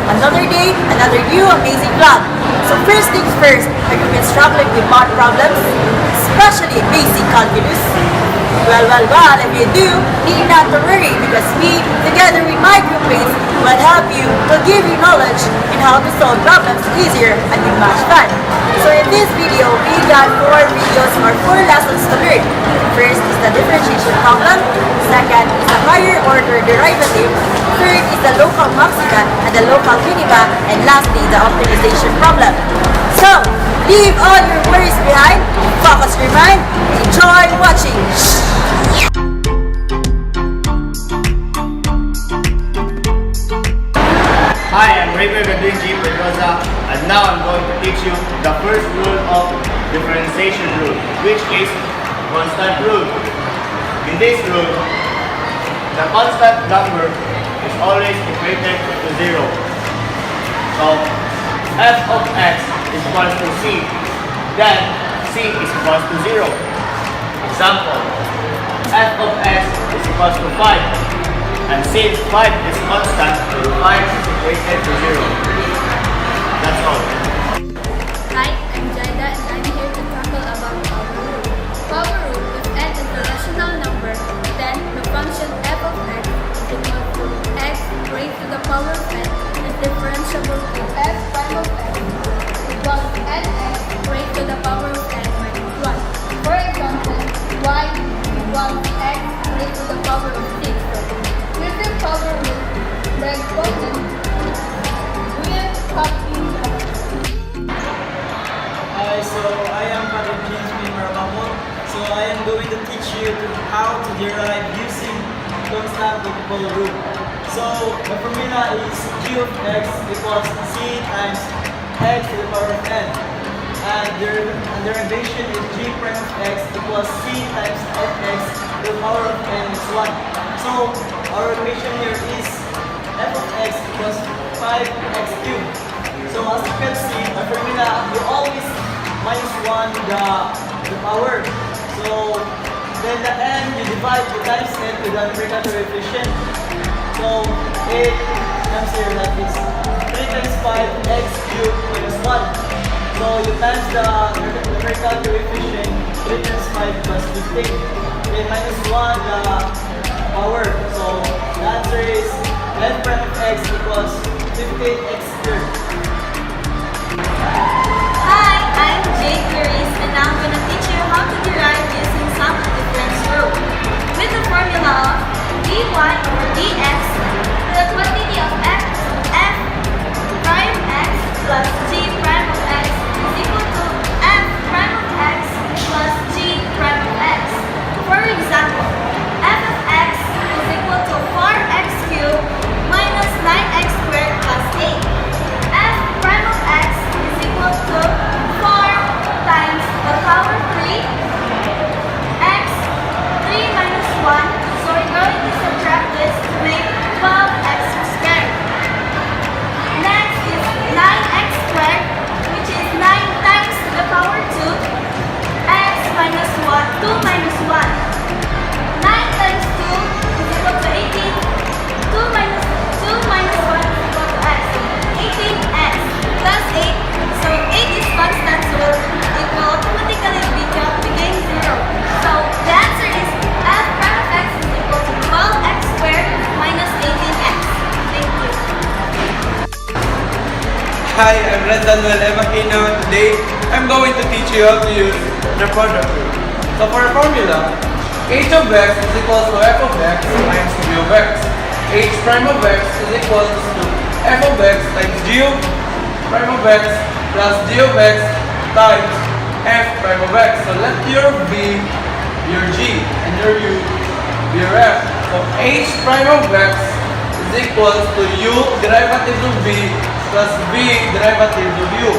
Another day, another new amazing vlog. So first things first, have you been struggling with math problems? Especially basic calculus? Well, if you do, need not to worry because we, together with my groupmates, will help you, will give you knowledge in how to solve problems easier and with much fun. So in this video, we got 4 videos or 4 lessons to learn. First is the differentiation problem, second is the higher order derivative, third is the local maxima and the local minima, and lastly, the optimization problem. So, leave all your worries behind, focus your mind, and enjoy watching. Hi, I'm G. Pedrosa, and now I'm going to teach you the first rule of differentiation rule, which is constant rule. In this rule, the constant number is always equated to 0. So, f of x is equal to c, then c is equal to 0. Example, f of x is equal to 5. And since 5 is constant, 5 is equated to 0. That's all. Hi, I'm Jaida and I'm here to tackle about power rule. Power rule, if n is a rational number, then the function f of x is equal to x raised to the power of n is differentiable to f prime of x equals nx raised to the power of n minus 1. For example, y equals x raised to the power of 6. Using power rule, the exponent will copy the. Hi, so I am Padre James Marabamo. So I am going to teach you how to derive using constant multiple rule. So the formula is g of x equals c times x to the power of n. And the derivation is g prime of x equals c times fx to the power of n is 1. So our equation here is f of x equals 5x cubed. So as you can see, the formula, you always minus 1 the power. So then the n, you divide the times n with the numerical coefficient. So it comes here like this. 3 times 5x cubed minus 1. So you times the numerical coefficient, 3 times 5 plus 15. Then minus 1 the power. So the answer is f prime of x equals 15x squared. Hi, I'm Jade Clarice and now I'm going to teach you how to derive using sum and difference rule. With the formula of dy over dx to the quantity of x, f prime x plus g prime of x is equal to f prime of x plus g prime of x. For example, f of x is equal to 4x cubed minus 9x squared plus 8. F prime of x is equal to 4 times the power 3 x 3 minus 1. So we're going to subtract this to make 12x squared. Next is 9x squared, which is 9 times the power 2 x minus 1, 2 minus 1. 9 times 2 is equal to 18. 2 minus 1 is equal to x. 18x plus 8. So 8 is constant, so it will automatically become 0. So the answer is f prime of x is equal to 12x squared minus 18x. Thank you. Hi, I'm Rendanuel Emakino. Today, I'm going to teach you how to use the product rule. So for a formula, h of x is equal to f of x times g of x. H prime of x is equal to f of x times g of prime of x plus g of x times f prime of x. So let your b be your g and your u be your f. So h prime of x is equal to u derivative of b plus b derivative of u.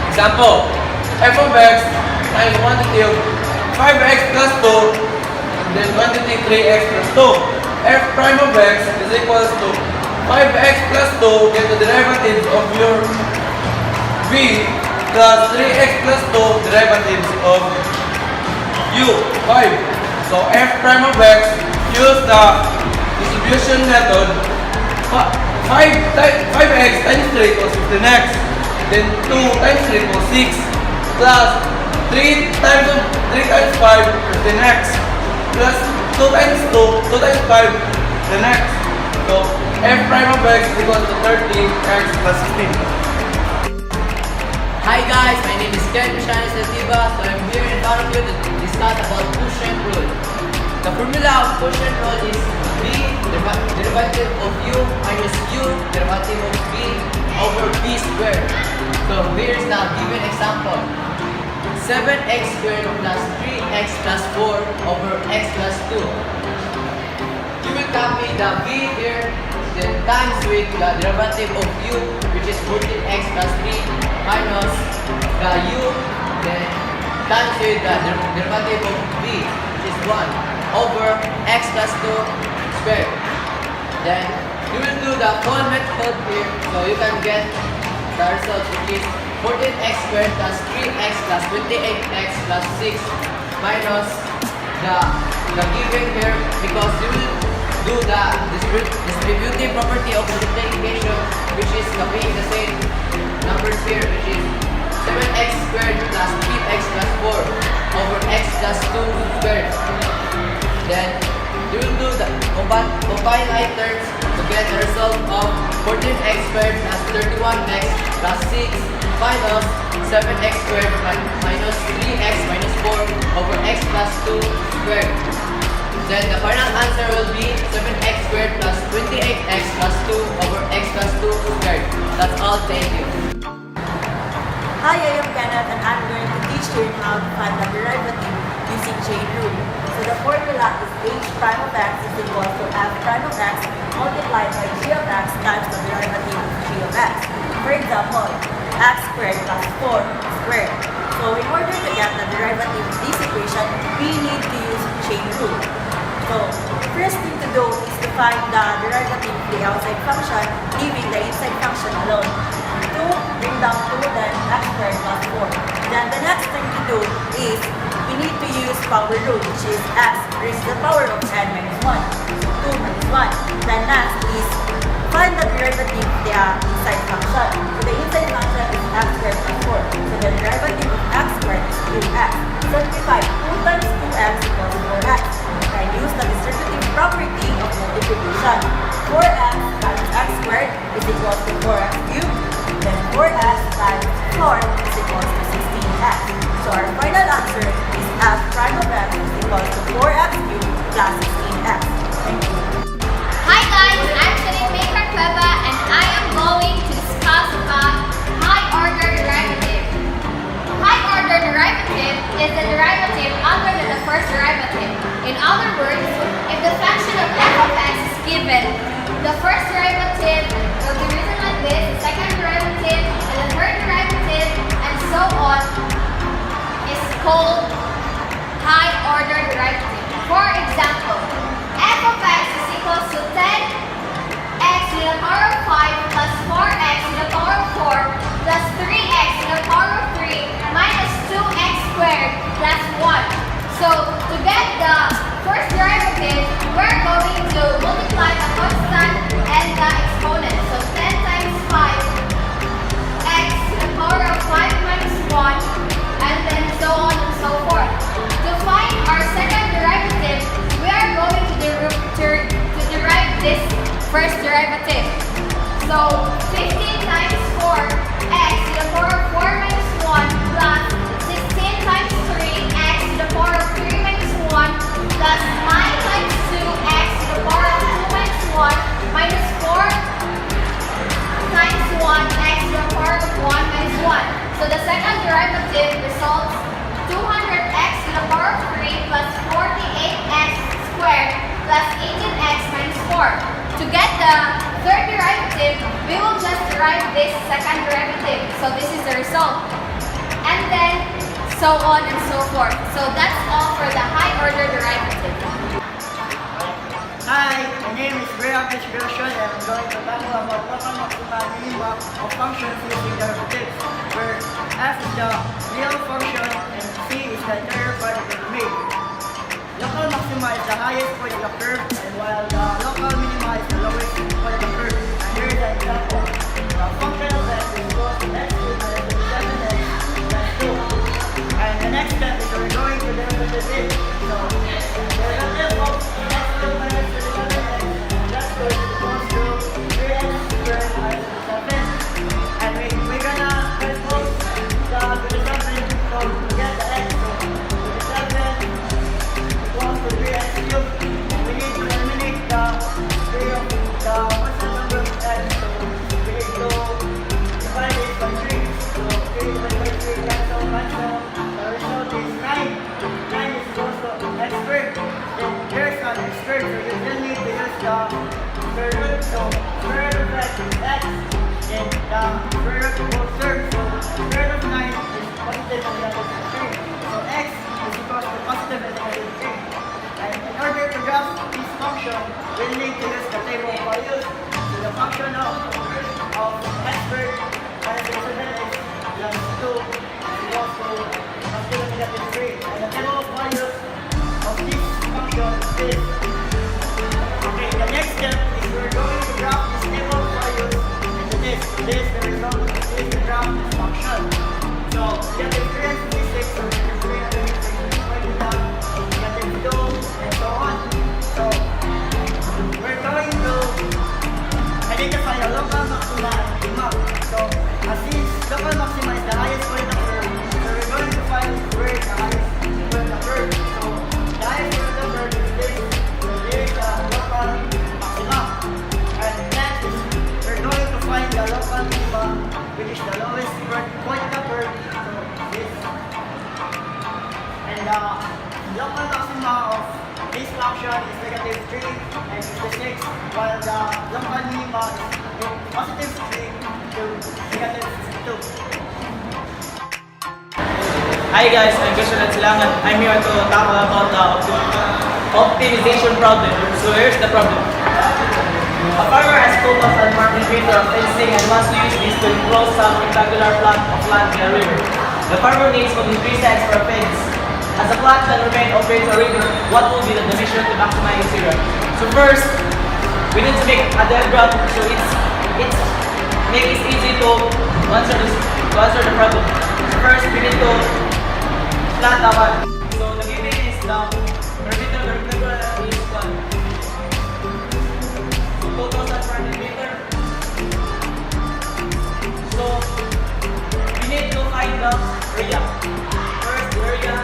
Example, f of x times quantity of 5x plus 2 and then quantity 3x plus 2. F prime of x is equal to 5x plus 2, get the derivative of your b plus 3x plus 2 derivatives of u, 5. So f prime of x, use the distribution method. 5x times 3 equals 15x. Then 2 times 3 equals 6. Plus 3 times 5, 15x. Plus 2 times 2 times 5, 15x. So f prime of x equals to 30x plus 16. Hi guys, my name is Ken Shanis Latiba, so I'm here in front of you to discuss about quotient rule. The formula of quotient rule is b derivative of u minus u derivative of b over b squared. So here's the given example. 7x squared plus 3x plus 4 over x plus 2. You will copy the b here, then times with the derivative of u, which is 14x plus 3 minus the u, then times with the derivative of b, which is 1 over x plus 2 squared. Then you will do the whole method here, so you can get the result, which is 14x squared plus 3x plus 28x plus 6 minus the given here, because you will do the distributive property of multiplication, which is copying the same numbers here, which is 7x squared plus 3x plus 4 over x plus 2 squared. Then you will do the combine items to get the result of 14x squared plus 31x plus 6 minus 7x squared minus 3x minus 4 over x plus 2 squared. Then the final answer will be 7x squared plus 28x plus 2 over x plus 2 squared. That's all, thank you. Hi, I am Kenneth and I'm going to teach you how to find the derivative using chain rule. So the formula is h prime of x is equal to f prime of x multiplied by g of x times the derivative of g of x. For example, x squared plus 4 squared. So in order to get the derivative of this equation, we need to use chain rule. So first thing to do is to find the derivative of the outside function, leaving the inside function alone. 2, bring down 2, then x squared plus 4. Then the next thing to do is we need to use power rule, which is x raised to the power of n minus 1. So 2 minus 1. Then next is find the derivative of the inside function. So the inside function is x squared plus 4. So the derivative of x squared is 2x. Simplify 2 times 2x equals 4x. And use the distributive property of multiplication. 4x times x squared is equal to 4x cubed. Then 4x times 4 is equal to 16x. So our final answer is f prime of x is equal to 4x cubed plus 16x. Thank you. Hi guys, I'm Shanine Maker Cueva and I am going to discuss about high order derivative. High order derivative is the derivative other than the first derivative. In other words, if the function of f of x is given, the first derivative will be written like this, the second derivative, and the third derivative, and so on, is called high order derivative. For example, f of x is equal to 10x to the power of 5 plus 4x to the power of 4 plus 3x to the power of 3 minus 2x squared plus 1. So to get the first derivative, we're going to multiply the constant and the exponent. So 10 times 5x to the power of 5 minus 1 and then so on and so forth. To find our second derivative, we are going to derive this first derivative. So 15 times 4x to the power of 4 minus 1 plus 16 times 3x to the power of 3 minus 1 plus 9 times 2x to the power of 2 minus 1 minus 4 times 1x to the power of 1 minus 1. So the second derivative results 200x to the power of 3 plus 48x squared plus 18x minus 4. To get the third derivative, we will just derive this second derivative. So this is the result. And then so on and so forth. So that's all for the high order derivative. Hi, my name is Brian Version and I'm going to talk about local maxima and minima of functions using derivatives, where f is the real function and c is the interior part of the domain. Local maxima is the highest point of the curve, and while the local minima is the lowest point of the curve. And here is the is it. So, derivative of x squared minus 11x, that's good, equals to 3x squared minus 7. And we're gonna transpose the 27, so to get the x, so 27 equals to 3x cubed. And we need to eliminate the 3 of the constant number of x, so we need to divide it by 3. So 3 divided by 3 cancel. The result is 9. 9 is equals to x squared. Then there's an x squared, so you still need to use the square root. So square root of x is x. Then the square root of both terms. So square root of 9 is positive and negative 3. So x is equals to positive and negative 3. And in order to graph this function, we'll need to use the table of values. So the function of x squared minus 7 is plus 2 is equals to positive and negative 3. And the table of values of this function is this. Okay, the next step is we're going to graph this table of values into this. This is the result of this graph this function. So negative 3 and 56, so negative 3 and 56 is pointing down, negative 2 and so on. So we're going to identify a local maxima and minimum. So since local maxima is the highest point of curve, so we're going to find where the highest point of curve. So the highest point of curve is this. So there is a local maxima. And next is we're going to find the local minima, which is the lowest point of the curve. So this. And the local maxima of this function is negative 3 and 56, while the local minima is positive 3 to negative 62. Hi guys, I'm Christian Silangan. I'm here to talk about the optimization problem. So here's the problem. A farmer has 2,000 market meter of fencing and wants to use this to enclose some rectangular plot of land in a river. The farmer needs only 3 sides for a fence. As the plot can remain open to a river, what will be the dimension to maximize zero? So first, we need to make a diagram so it's make it easy to answer the problem. So first, we need to plot the one. So the given is the perimeter of the rectangular is 1. So 2,000 meter. So we need to find the area. First, the area.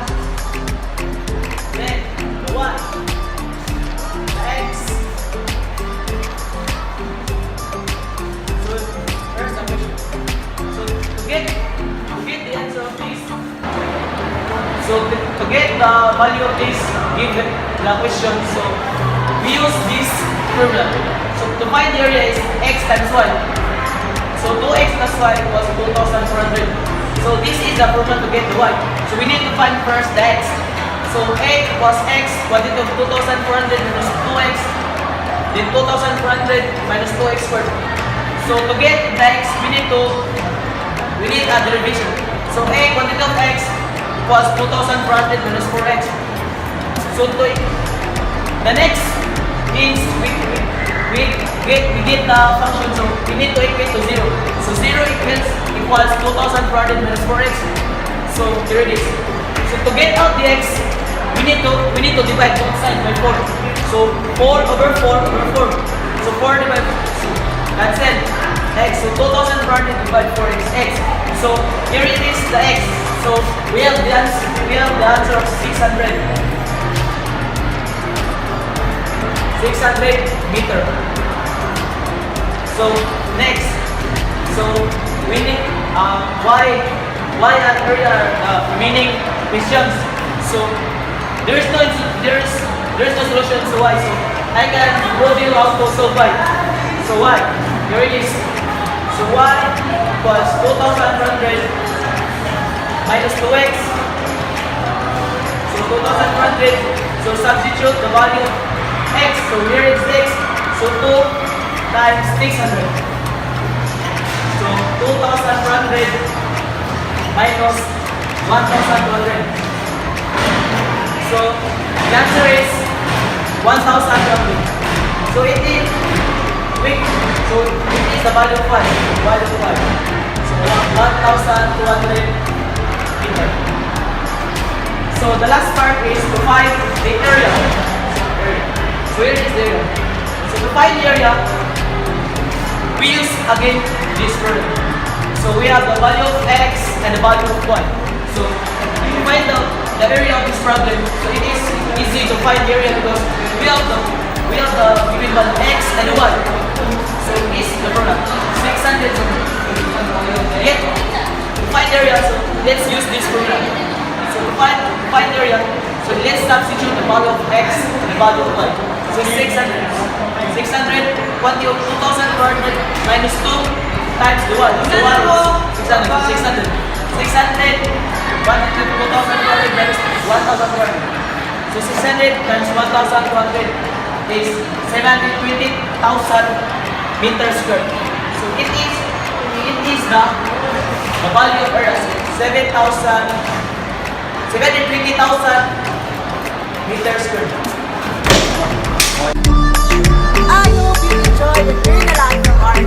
Then the y, the x. So first the question. So to get the answer of this, so to get the value of this, give the question. So we use this formula. So to find the area is x times y. So 2x plus y equals 2,400. So this is the formula to get the y. So we need to find first the x. So a plus x, quantity of 2,400 minus 2x, then 2,400 minus 2x squared. So to get the x, we need a derivation. So a quantity of x equals 2,400 minus 4x. So the next means we get the function. So we need to equate to 0. So 0 equals 2,400 minus 4x. So here it is. So to get out the x, we need to divide both sides by 4. So 4 over 4 over 4. So 4 divided, so that's it. X. So 2,400 divided 4 is x. So here it is the x. So we have the answer of 600. 600 meter. So next. So we need why and area remaining questions. So there is no solution to y. So I can prove you how to solve y. So y, here it is. So y equals 2,400 minus 2x. So 2,400. So substitute the value of x. So here it's x. So 2 times 600. So 2,400 minus 1,200. So the answer is 1,000 roughly. So it is the value of 5. Value of 5. So 1,200 meter. So So the last part is to find the area. Where is the area? So to find the area, we use again this formula. So we have the value of x and the value of y. So if we find the area of this problem, so it is easy to find the area because we have the given value x and y. So is the formula 600. Yet to find the area, so let's use this formula. So to find the area, so let's substitute the value of x and the value of y. So 600 quantity of 2,400 minus 2 times the 1. So 600 quantity of 2,400 minus 1,400. So 600 times 1,200 is 720,000 meters squared. So it is the value of area, 720,000 meters squared. I hope you enjoyed and learned a lot from our